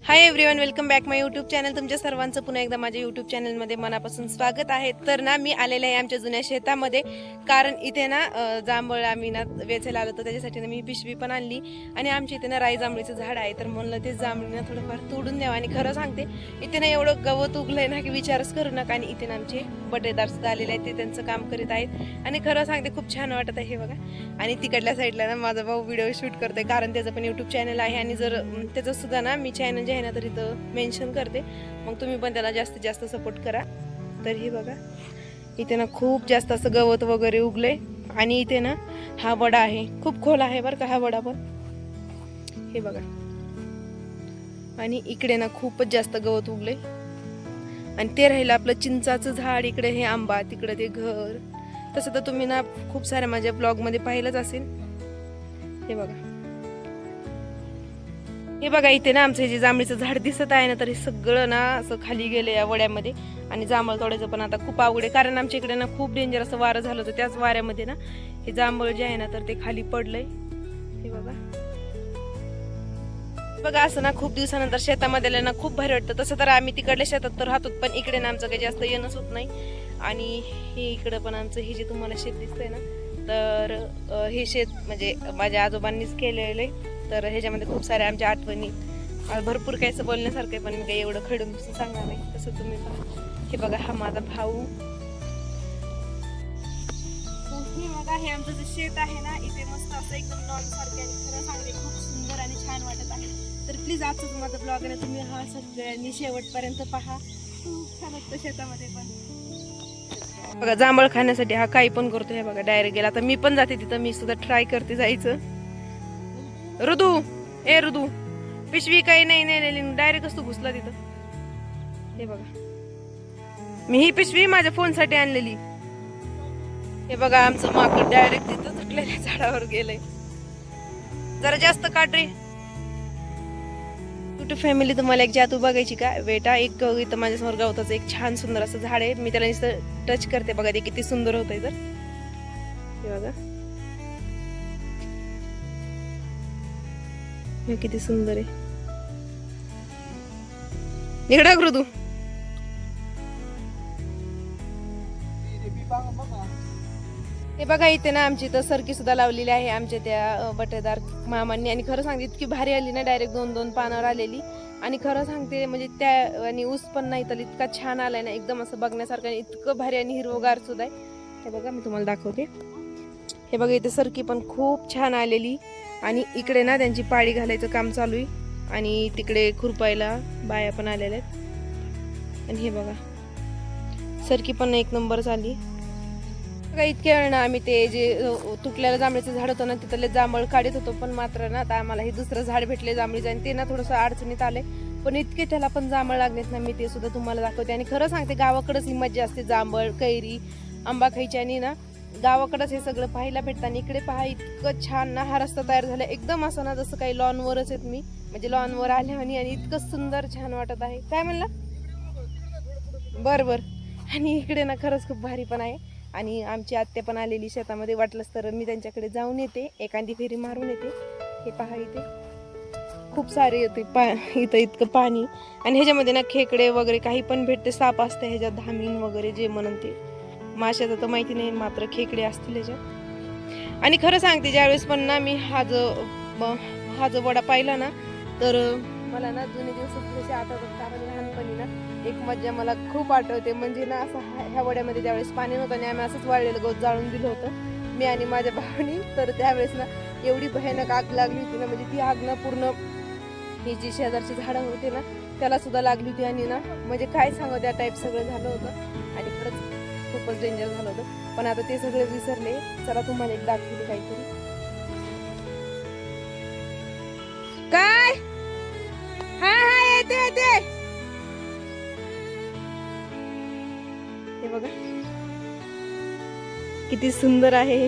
Hi everyone, welcome back माय YouTube channel. तुमच्या सर्वांचं पुन्हा एकदा माझ्या यूट्यूब चॅनलमध्ये मनापासून स्वागत आहे. तर ना मी आलेले आहे आमच्या जुन्या शेतामध्ये, कारण इथे ना जांभळ आम्ही ना वेचायला आलो होतो. त्याच्यासाठी ना मी पिशवी पण आणली आणि आमच्या इथे ना राई जांभळीचं झाड आहे. तर म्हणलं ते जांभळी ना थोडंफार तोडून द्यावं. आणि खरं सांगते, इथे ना एवढं गवत उगलंय ना की विचारच करू नका. आणि इथे ना आमचे बटेदार सुद्धा आलेले आहेत, ते त्यांचं काम करीत आहेत. आणि खरं सांगते खूप छान वाटत आहे हे बघा. आणि तिकडल्या साईडला ना माझा भाऊ व्हिडिओ शूट करतोय, कारण त्याचं पण यूट्यूब चॅनल आहे. आणि जर त्याचं सुद्धा ना मी चॅनल जे आहे ना तर इथं मेन्शन करते, मग तुम्ही पण त्याला जास्तीत जास्त सपोर्ट करा. तर हे बघा, इथे ना खूप जास्त असं गवत वगैरे उगले. आणि इथे ना हा वडा आहे, खूप खोल आहे बरं का हा वडा पण, हे बघा. आणि इकडे ना खूपच जास्त गवत उगले. आणि ते राहिलं आपलं चिंचाचं झाड, इकडे हे आंबा, तिकडे ते घर. तसं तर तुम्ही ना खूप साऱ्या माझ्या ब्लॉग मध्ये पाहिलंच असेल. हे बघा, हे बघा, इथे ना आमचं हे जे जांभळीचं झाड दिसत आहे ना, तर हे सगळं ना असं खाली गेलं या वड्यामध्ये. आणि जांभळ तोडायचं पण आता खूप अवघड आहे, कारण आमच्या इकडे ना खूप डेंजर असं वारं झालं होतं. त्याच वाऱ्यामध्ये ना हे जांभळ जे आहे ना तर ते खाली पडलंय. हे बघा बघा, असं ना खूप दिवसानंतर शेतामध्ये ना खूप भारी वाटतं. तसं तर आम्ही तिकडल्या शेतात तर राहतो, पण इकडे ना आमचं काही जास्त येणंच होत नाही. आणि हे इकडं पण आमचं हे जे तुम्हाला शेत दिसतंय ना, तर हे शेत म्हणजे माझ्या आजोबांनीच केलेलं आहे. तर ह्याच्यामध्ये खूप साऱ्या आमच्या आठवणी, भरपूर काही असं बोलण्यासारखं आहे, पण मी काही एवढं खडून सांगणार नाही. तसं तुम्ही पहा, हे बघा, हा माझा भाऊ. हे बघा, हे आमचं जे शेत आहे ना, इथे मस्त असं एकदम लॉन सारखे, आणि खरं सांगते खूप सुंदर आणि छान वाटत आहे. तर प्लीज आजचं माझा ब्लॉग आहे ना तुम्ही हा सगळ्यांनी शेवटपर्यंत पहा. खूप छान वाटतं शेतामध्ये पण. बघा, जांभळ खाण्यासाठी हा काही पण करतो. हे बघा, डायरेक्ट गेला. आता मी पण जाते तिथं, मी सुद्धा ट्राय करते जायचं. ऋतू, ए ऋतू, पिशवी काही नाही नेलेली, डायरेक्ट तू घुसला तिथं. हे बघा, मी ही पिशवी माझ्या फोन साठी आणलेली. हे बघा, आमचं माकड डायरेक्ट तिथं तुटलेल्या झाडावर गेलंय. जरा जास्त काढ रे. युट्यूब फॅमिली, तुम्हाला एक जादू बघायची का बेटा? एक इथं माझ्यासमोर गवताचं एक छान सुंदर असं झाड आहे. मी त्याला नुसतं टच करते बघा, ते किती सुंदर होतंय. तर हे बघा, हे किती सुंदर आहे. इकडे अग्रू तू. हे बघा, इथे ना आमची तर सरकी सुद्धा लावलेली आहे आमच्या त्या बटेदार मामांनी. आणि खरं सांगते इतकी भारी आली ना, डायरेक्ट 2-2 पानावर आलेली. आणि खरं सांगते म्हणजे त्या आणि ऊस पण नाही तर इतका छान आलाय ना, एकदम असं बघण्यासारखं, आणि इतकं भारी आणि हिरवगार सुद्धा आहे. हे बघा, मी तुम्हाला दाखवते. हे बघा, इथे सरकी पण खूप छान आलेली. आणि इकडे ना त्यांची पाळी घालायचं काम चालू आहे. आणि तिकडे खुरपायला बाया पण आलेल्या आहेत. आणि हे बघा, सरकी पण एक नंबर झाली. इतक्या वेळ ना आम्ही ते जे तुटलेलं जांभळीचं झाड होतं ना, तिथले जांभळ काढत होतो. पण मात्र ना आता आम्हाला हे दुसरं झाड भेटले जांभळीचं, आणि ते ना थोडंसं अडचणीत आले. पण इतके त्याला पण जांभळ लागलेत ना, मी ते सुद्धा तुम्हाला दाखवते. आणि खरं सांगते, गावाकडेच ही मज्जा असते. जांभळ, कैरी, आंबा खायची, आणि ना गावाकडेच हे सगळं पाहायला भेटतं. आणि इकडे पहा, इतकं छान ना हा रस्ता तयार झाला, एकदम असं ना जसं काही लॉनवरच आहेत मी, म्हणजे लॉनवर आले. आणि इतकं सुंदर छान वाटत आहे. काय म्हणला? बर. आणि इकडे ना खरंच खूप भारी पण आहे. आणि आमची आत्या पण आलेली शेतामध्ये, वाटलंच तर मी त्यांच्याकडे जाऊन येते, एखादी फेरी मारून येते. हे पहा, इथे खूप सारे येते इथं इतकं पाणी. आणि ह्याच्यामध्ये ना खेकडे वगैरे काही पण भेटते, साप असते ह्याच्यात, धामीन वगैरे जे म्हणून ते. माशाचं तर माहिती नाही, मात्र खेकडे असतील ह्याच्यात. आणि खरं सांगते, ज्यावेळेस पण ना मी हा जो वडा पाहिला ना, तर मला ना जुने दिवस थोडेसे आठवतात. कारण लहानपणी ना एक मज्जा मला खूप आठवते. म्हणजे ना असं ह्या वड्यामध्ये त्यावेळेस पाणी नव्हतं, आणि आम्ही असंच वाळलेलं गवत जाळून दिलं होतं, मी आणि माझ्या भावानी. तर त्यावेळेस ना एवढी भयानक आग लागली होती ना, म्हणजे ती आग ना पूर्ण ही जी शेजारची झाडं होते ना त्याला सुद्धा लागली होती. आणि ना म्हणजे काय सांगू, त्या टाईप सगळं झालं होतं. आणि खरंच खूपच डेंजर झालं होतं. पण आता ते सगळे विसरले. चला तुम्हाला एक दाखवते काहीतरी. काय? हा येते. हे बघा, किती सुंदर आहे.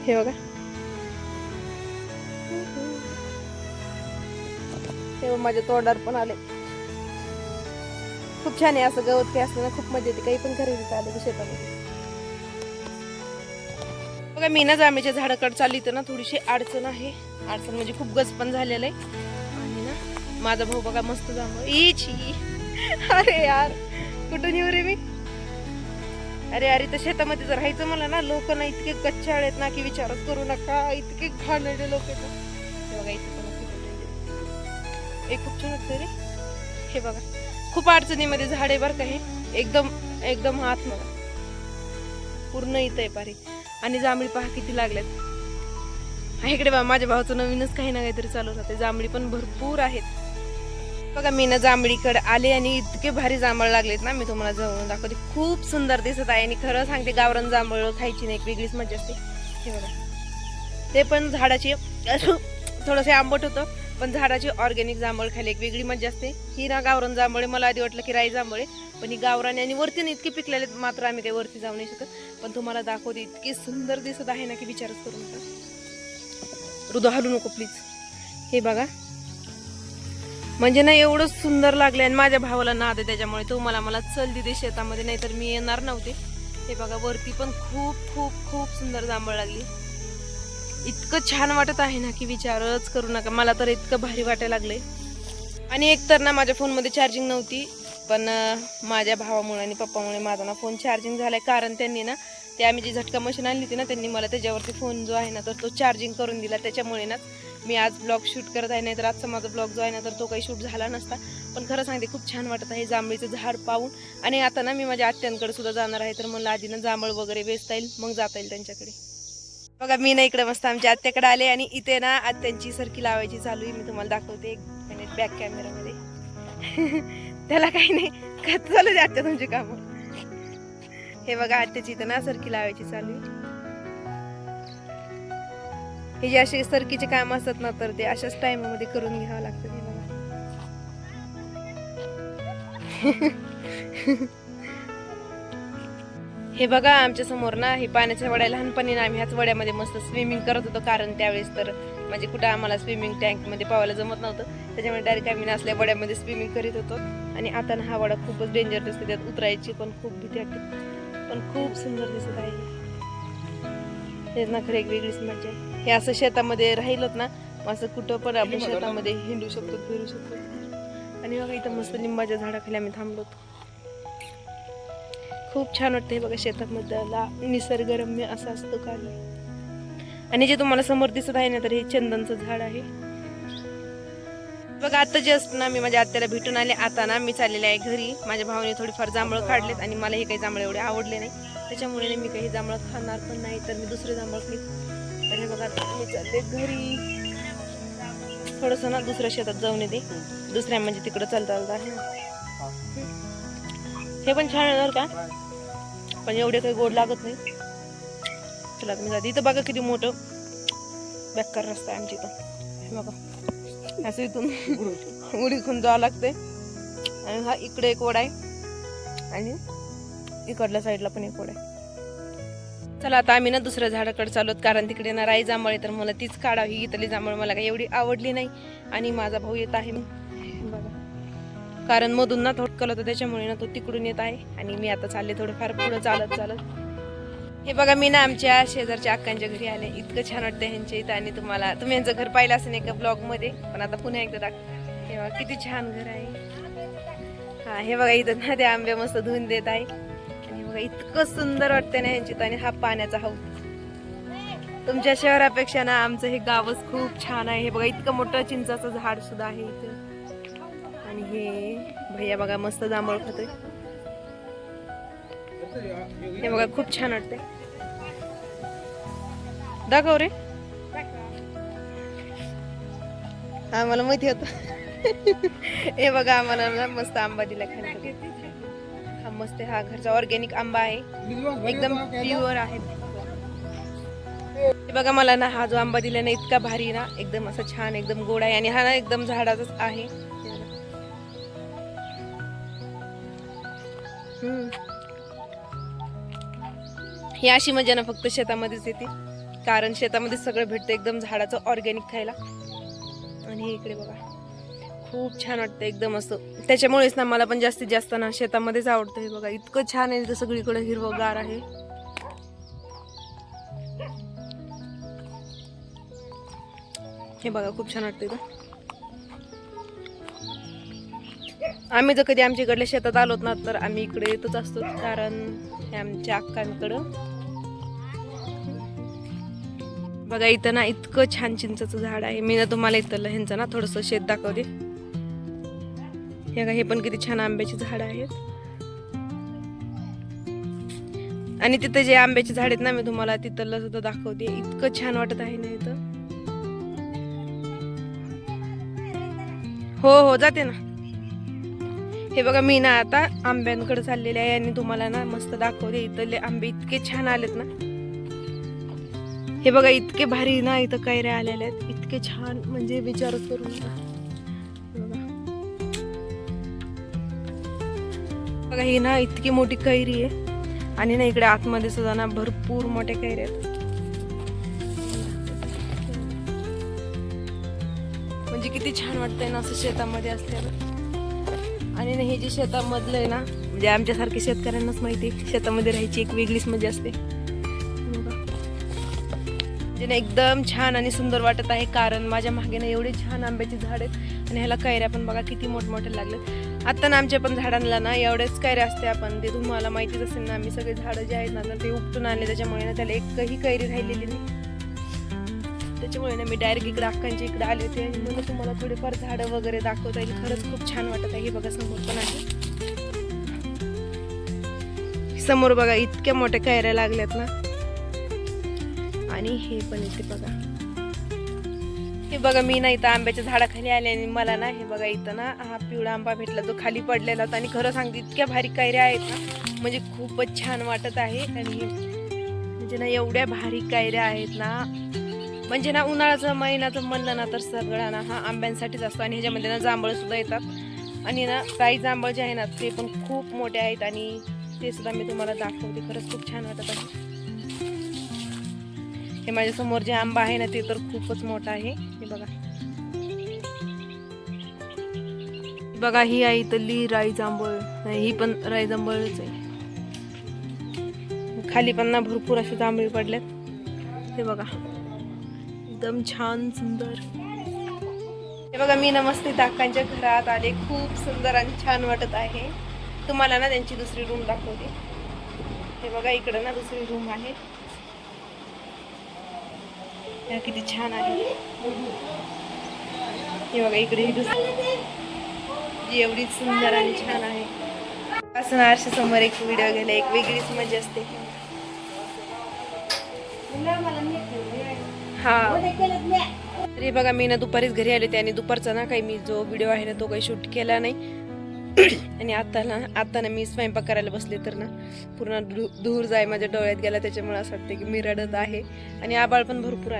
हे बघा, हे माझ्या तोंडावर पण आले. खूप छान आहे असं गवत काही असलं ना, खूप मजा येते. काही पण खरेदी आले शेतामध्ये. बघा मी ना जांभळीच्या झाडाकडे चालली तर ना थोडीशी अडचण आहे. अडचण म्हणजे खूप गज पण झालेलं आहे. आणि ना माझा भाऊ बघा मस्त जांभळ इची. अरे यार कुठून येऊ रे मी. अरे अरे तर शेतामध्ये जर राहायचं मला ना. लोक ना इतके गच्चाळ आहेत ना की विचारच करू नका. इतके घाणेरडे लोक आहेत ना. बघा इथे पण एक खूप छान वाटतं रे. हे बघा खूप अडचणीमध्ये झाड आहे बरं का. हे एकदम एकदम हात बघा पूर्ण इथं आहे पारी. आणि जांभळी पहा किती लागल्यात. इकडे बघा माझ्या भावाचं नवीनच काही ना काहीतरी चालू राहते. जांभळी पण भरपूर आहेत बघा. मी ना जांभळीकडे आले आणि इतके भारी जांभळ लागलेत ना. मी तुम्हाला जवळून दाखवते. खूप सुंदर दिसत आहे. आणि खरं सांगते गावरान जांभळ खायची नाही एक वेगळीच मजा असते. हे बघा ते पण झाडाची थोडंसं आंबट होतं पण झाडाची ऑर्गॅनिक जांभळ खायला एक वेगळी मजा असते. ही ना गावरान जांभळे मला आधी वाटलं की राई जांभळे पण ही गावरान आणि वरती ना इतके पिकलेले मात्र आम्ही काही वरती जाऊ नाही शकत. पण तुम्हाला दाखवते इतकी सुंदर दिसत आहे ना की विचारच करू नका. हृदय हलू नको प्लीज. हे बघा म्हणजे ना एवढं सुंदर लागले. आणि माझ्या भावाला नाद आहे त्याच्यामुळे तो मला चल दिदे शेतामध्ये नाही तर मी येणार नव्हते. हे बघा वरती पण खूप खूप खूप सुंदर जांभळ लागली. इतकं छान वाटत आहे ना की विचारच करू नका. मला तर इतकं भारी वाटायला लागले. आणि एक तर ना माझ्या फोनमध्ये चार्जिंग नव्हती पण माझ्या भावामुळे आणि पप्पामुळे माझा ना फोन चार्जिंग झालाय. कारण त्यांनी ना ते आम्ही जी झटका मशीन आणली होती ना त्यांनी मला त्याच्यावरती फोन जो आहे ना तर तो चार्जिंग करून दिला. त्याच्यामुळे ना मी आज ब्लॉग शूट करत आहे. नाही तर आजचा माझा ब्लॉग जो आहे ना तर तो काही शूट झाला नसता. पण खरं सांगते खूप छान वाटत आहे जांभळीचं झाड पाहून. आणि आता ना मी माझ्या आत्यांकडे सुद्धा जाणार आहे तर मला आधी ना जांभळ वगैरे वेचता येईल मग जाता येईल त्यांच्याकडे. बघा मी ना इकडे मस्त आमच्या आत्याकडे आले आणि इथे ना आत्यांची सरकी लावायची चालू आहे. मी तुम्हाला दाखवते एक मिनिट बॅक कॅमेरामध्ये. त्याला काही नाही का चालू दे आत्या तुमची कामं. हे बघा आत्याची इथं ना सरकी लावायची चालू आहे. हे जे असे सरकीचे काम असतात ना तर ते अशाच टाइममध्ये करून घ्यावं लागतं. हे बघा हे बघा आमच्या समोर ना हे पाण्याच्या वड्या. लहानपणी ना आम्ही ह्याच वड्यामध्ये मस्त स्विमिंग करत होतो. कारण त्यावेळेस तर म्हणजे कुठं आम्हाला स्विमिंग टँकमध्ये पावायला जमत नव्हतं. त्याच्यामुळे डायरेक्ट आम्ही असल्या वड्यामध्ये स्विमिंग करीत होतो. आणि आता ना हा वडा खूपच डेंजर दिसते. त्यात उतरायची पण खूप भीती वाटते पण खूप सुंदर दिसत आहे. हे ना खरं एक वेगळीच मजा आहे. हे असं शेतामध्ये राहिलं ना असं कुठं पण आपण शेतामध्ये हिंडू शकतो फिरू शकतो. आणि बघा इथं मस्त लिंबाच्या झाडाखाली आम्ही थांबलो होतो. खूप छान वाटतं. हे बघा शेतामधला निसर्गरम्य असं असतो काल. आणि जे तुम्हाला समोर दिसत आहे ना तर हे चंदनचं झाड आहे बघा. आता जस्ट ना मी माझ्या आत्याला भेटून आले. आता ना मी चाललेले आहे घरी. माझ्या भावाने थोडीफार जांभळं काढलेत आणि मला हे काही जांभळं एवढे आवडले नाही त्याच्यामुळे मी काही जांभळं खाणार पण नाही तर मी दुसरे जांभळं खाईल. आणि बघा मी चालले घरी. थोडंसं ना दुसऱ्या शेतात जाऊन येते. दुसऱ्या म्हणजे तिकडं चालता आहे. हे पण छान आहे का पण एवढे काही गोड लागत नाही. चला तुम्ही जाते. इथं बघा किती मोठं बेकार रस्ता आहे आमच्या इथं. बघा असं इथून उडीतून जावं लागते. आणि हा इकडे एक ओढा आहे आणि इकडल्या साईडला पण एक ओढा आहे. चला आता आम्ही ना दुसऱ्या झाडाकडे चालू कारण तिकडे ना राई जांभळ तर मला तीच काढावी. ही इथली जांभळ मला काही एवढी आवडली नाही. आणि माझा भाऊ येत आहे बघा कारण मधून ना थोडकल होतं त्याच्यामुळे ना तो तिकडून येत आहे. आणि मी आता चालले थोडंफार पुढे चालत चालत. हे बघा मी ना आमच्या शेजारच्या अक्कांच्या घरी आले. इतकं छान वाटतं ह्यांच्या इथं. आणि तुम्ही यांचं घर पाहिलं असेल एका ब्लॉग मध्ये पण आता पुन्हा एकदा दाखव. हे बघा किती छान घर आहे. हा हे बघा इथं ना ते आंबे मस्त धुवून देत आहे. आणि बघा इतकं सुंदर वाटतंय ना ह्यांची. आणि हा पाण्याचा हौद. तुमच्या शहरापेक्षा ना आमचं हे गावच खूप छान आहे. हे बघा इतकं मोठं चिंचाचं झाड सुद्धा आहे इथं. आणि हे भैया बघा मस्त जांभळ खातोय. हे बघा खूप छान वाटतंय. दाखव रे. आम्हाला माहिती होत. हे बघा आम्हाला ना मस्त आंबा दिला खाण्यासाठी. हा मस्त हा घरचा ऑर्गॅनिक आंबा आहे. एकदम प्युअर आहे. हे बघा मला ना हा जो आंबा दिला ना इतका भारी ना एकदम असं छान एकदम गोड आहे. आणि हा ना एकदम झाडाचाच आहे. ही अशी मजा ना फक्त शेतामध्येच येते कारण शेतामध्ये सगळं भेटतं एकदम झाडाचं ऑर्गॅनिक खायला. आणि इकडे बघा खूप छान वाटतं एकदम असं. त्याच्यामुळेच ना मला पण जास्तीत जास्त ना शेतामध्येच आवडतं. हे बघा इतकं छान आहे. सगळीकडे हिरवगार आहे. हे बघा खूप छान वाटतं इथं. आम्ही जर कधी आमच्या इकडल्या शेतात आलोत ना तर आम्ही इकडे येतच असतो, कारण हे आमच्या अक्कांकडं. बघा इथं ना इतकं छान चिंचेचं झाड आहे. मी ना तुम्हाला इथं ह्यांचं ना थोडंसं शेत दाखवते. हे पण किती छान आंब्याची झाड आहेत. आणि तिथं जे आंब्याची झाड आहेत ना मी तुम्हाला तिथलं सुद्धा दाखवते. इतकं छान वाटत आहे ना इथं. हो जाते ना. हे बघा मी ना आता आंब्यांकडे चाललेले आहे आणि तुम्हाला ना मस्त दाखवते. इथले आंबे इतके छान आलेत ना. हे बघा इतके भारी ना इथं कैऱ्या आलेल्या आहेत. इतके छान म्हणजे विचारच करू नका. बघा ही ना इतकी मोठी कैरी आहे आणि ना इकडे आतमध्ये सुद्धा ना भरपूर मोठ्या कैऱ्या आहेत. म्हणजे किती छान वाटतंय ना असं शेतामध्ये असल्यावर. आणि ना हे जे शेतामधलं आहे ना म्हणजे आमच्यासारखे शेतकऱ्यांनाच माहिती आहे शेतामध्ये राहायची एक वेगळीच मजा असते. म्हणजे ना एकदम छान आणि सुंदर वाटत आहे, कारण माझ्या मागे ना एवढे छान आंब्याची झाड आहेत आणि ह्याला कैऱ्या पण बघा किती मोठमोठे लागलेत. आता ना आमच्या पण झाडांना ना एवढेच कैऱ्या असते. आपण ते तुम्हाला माहितीच असेल ना, आम्ही सगळे झाडं जे आहेत ना तर ते उपटून आणले, त्याच्यामुळे ना त्याला एकही कैरी राहिलेली नाही. त्याच्यामुळे ना मी डायरेक्ट इकडे अक्कांच्या इकडे आले होते आणि मला तुम्हाला थोडेफार झाडं वगैरे दाखवता येईल. खरंच खूप छान वाटत आहे. हे बघा समोर पण आहे. समोर बघा इतक्या मोठ्या कैऱ्या लागल्यात ना. आणि हे पण इथे बघा. हे बघा मी ना इथं आंब्याच्या झाडाखाली आले आणि मला ना हे बघा इथं ना हा पिवळा आंबा भेटला जो खाली पडलेला होता. आणि खरं सांगते इतक्या भारी कैऱ्या आहेत ना म्हणजे खूपच छान वाटत आहे. आणि म्हणजे ना एवढ्या भारी कैऱ्या आहेत ना, म्हणजे ना उन्हाळ्याचा महिन्याचं म्हणलं ना तर सगळा ना हा आंब्यांसाठीच असतो. आणि ह्याच्यामध्ये ना जांभळ सुद्धा येतात. आणि ना काही जांभळ जे आहे ना ते पण खूप मोठे आहेत आणि ते सुद्धा मी तुम्हाला दाखवते. खरंच खूप छान वाटत आहे. हे माझ्या समोर जे आंबा आहे ना ते तर खूपच मोठा आहे. हे बघा बघा ही आहे इथली राई जांभळ. ही पण राई जांभळच आहे. खाली पण ना भरपूर असे जांभळी पडलेत. हे बघा एकदम छान सुंदर. हे बघा मी नमस्ते अक्कांच्या घरात आले. खूप सुंदर आणि छान वाटत आहे. तुम्हाला ना त्यांची दुसरी रूम दाखवते. हे बघा इकडे ना दुसरी रूम आहे. किती छान आहे. हे बघा इकडे ही दुसरी एवढी सुंदर आणि छान आहे. असं आरशा समोर एक व्हिडिओ गेला एक वेगळीच मजा असते. हा तरी बघा मी ना दुपारीच घरी आले होते आणि दुपारचा ना काही मी जो व्हिडिओ आहे ना तो काही शूट केला नाही. आणि आता ना मी स्वयंपाक करायला बसले तर ना पूर्ण धूर जाय माझ्या डोळ्यात गेला. त्याच्यामुळे असं वाटतं की मी रडत आहे. आणि आबाळ पण भरपूर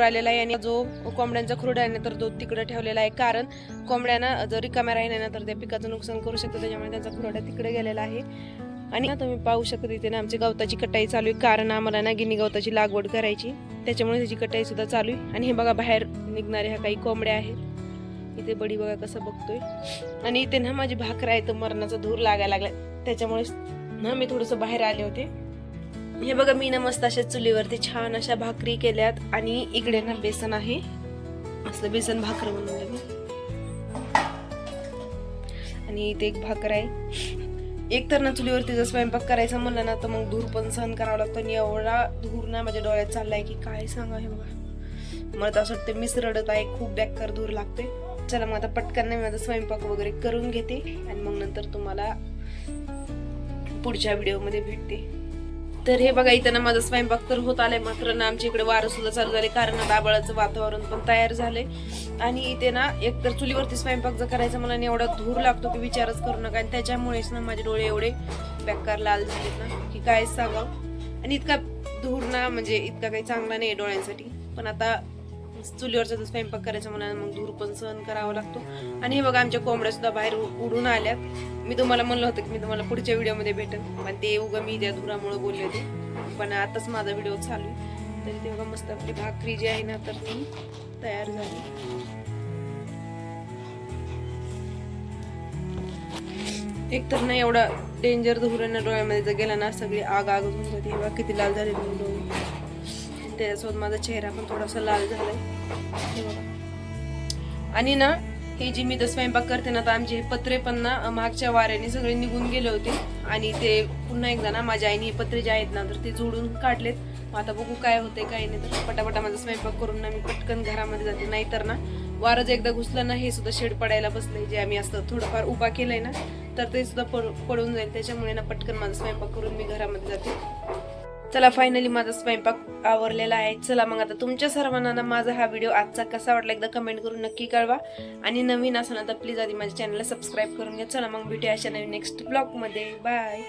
आलेला आहे. आणि जो कोंबड्यांचा खुरडा आहे ना तर तो तिकडे ठेवलेला आहे, कारण कोंबड्यांना जर रिकाम्या राहिल्या ना तर त्या पिकाचं नुकसान करू शकतो. त्याच्यामुळे त्यांचा खुराडा तिकडे गेलेला आहे. आणि तुम्ही पाहू शकता इथे ना आमची गवताची कटाई चालू आहे, कारण आम्हाला ना गिनी गवताची लागवड करायची. त्याच्यामुळे त्याची कटाई सुद्धा चालू आहे. आणि हे बघा बाहेर निघणाऱ्या ह्या काही कोंबड्या आहेत. इथे बडी बघा कसं बघतोय. आणि इथे ना माझी भाकर आहे तर मरणाचा धूर लागायला लागला, त्याच्यामुळे ना मी थोडंसं बाहेर आले होते. हे बघा मी ना मस्त अशा चुलीवरती छान अशा भाकरी केल्यात. आणि इकडे ना बेसन आहे, असं बेसन भाकर बनवलं मी. आणि इथे एक भाकर आहे. एक तर ना चुलीवरती जर स्वयंपाक करायचं म्हणलं ना तर मग धूर पण सहन करावं लागतं. आणि एवढा धूर ना माझ्या डोळ्यात चाललाय की काय सांगा. हे बघा मला तर असं वाटतं मीच रडत आहे, खूप बेकार धूर लागतोय. चला मग आता पटकन नाही माझा स्वयंपाक वगैरे करून घेते आणि मग नंतर तुम्हाला पुढच्या व्हिडिओमध्ये भेटते. तर हे बघा इथं ना माझा स्वयंपाक तर होत आलाय, मात्र ना आमच्या इकडे वारं सुद्धा चालू झाले, कारण आभाळाचं वातावरण पण तयार झालंय. आणि इथे ना एकतर चुलीवरती स्वयंपाक जर करायचा मला एवढा धूर लागतो की विचारच करू नका. आणि त्याच्यामुळेच ना माझे डोळे एवढे बेकार लाल झालेत ना की काय सांगावं. आणि इतका धूर ना म्हणजे इतका काही चांगला नाही डोळ्यांसाठी. पण आता चुलीवरचा जर स्वयंपाक करायचा म्हणा मग धूर पण सहन करावा लागतो. आणि हे बघा आमच्या कोंबड्या सुद्धा बाहेर उडून आल्यात. मी तुम्हाला म्हणलं होतं की मी तुम्हाला पुढच्या व्हिडिओमध्ये भेटेन, पण ते उगा मी त्या धुरामुळे बोलले होते. पण आताच माझा व्हिडिओ चालू आहे. तरी ते बघा मस्त आपली भाकरी जी आहे ना तर ती तयार झाली. एक तर ना एवढा डेंजर धूर ना डोळ्यामध्ये जर गेला ना सगळी आग होऊन जाते. बघा किती लाल झाले डोळे. त्याच्यासोबत माझा चेहरा पण थोडासा लाल झालाय हे बघा. आणि ना हे जी मी तर स्वयंपाक करते ना तर आमचे हे पत्रे पण ना मागच्या वाऱ्याने सगळे निघून गेले होते आणि ते पुन्हा एकदा ना माझ्या आईने हे पत्रे जे आहेत ना तर ते जोडून काढलेत. आता बघू काय होते काय नाही. तर पटापटा माझा स्वयंपाक करून ना मी पटकन घरामध्ये जाते. नाहीतर ना वारं जर एकदा घुसलं ना हे सुद्धा शेड पडायला बसलंय जे आम्ही असं थोडंफार उभा केलंय ना तर ते सुद्धा पडून जाईल. त्याच्यामुळे ना पटकन माझा स्वयंपाक करून मी घरामध्ये जाते. चला फायनली माझा स्वयंपाक आवरलेला आहे. चला मग आता तुमच्या सर्वांना ना माझा हा व्हिडिओ आजचा कसा वाटला एकदा कमेंट करून नक्की कळवा. आणि नवीन असाल ना तर प्लीज आधी माझ्या चॅनलला सबस्क्राईब करून घ्या. चला मग भेटूया अशा नवीन नेक्स्ट ब्लॉग मध्ये. बाय.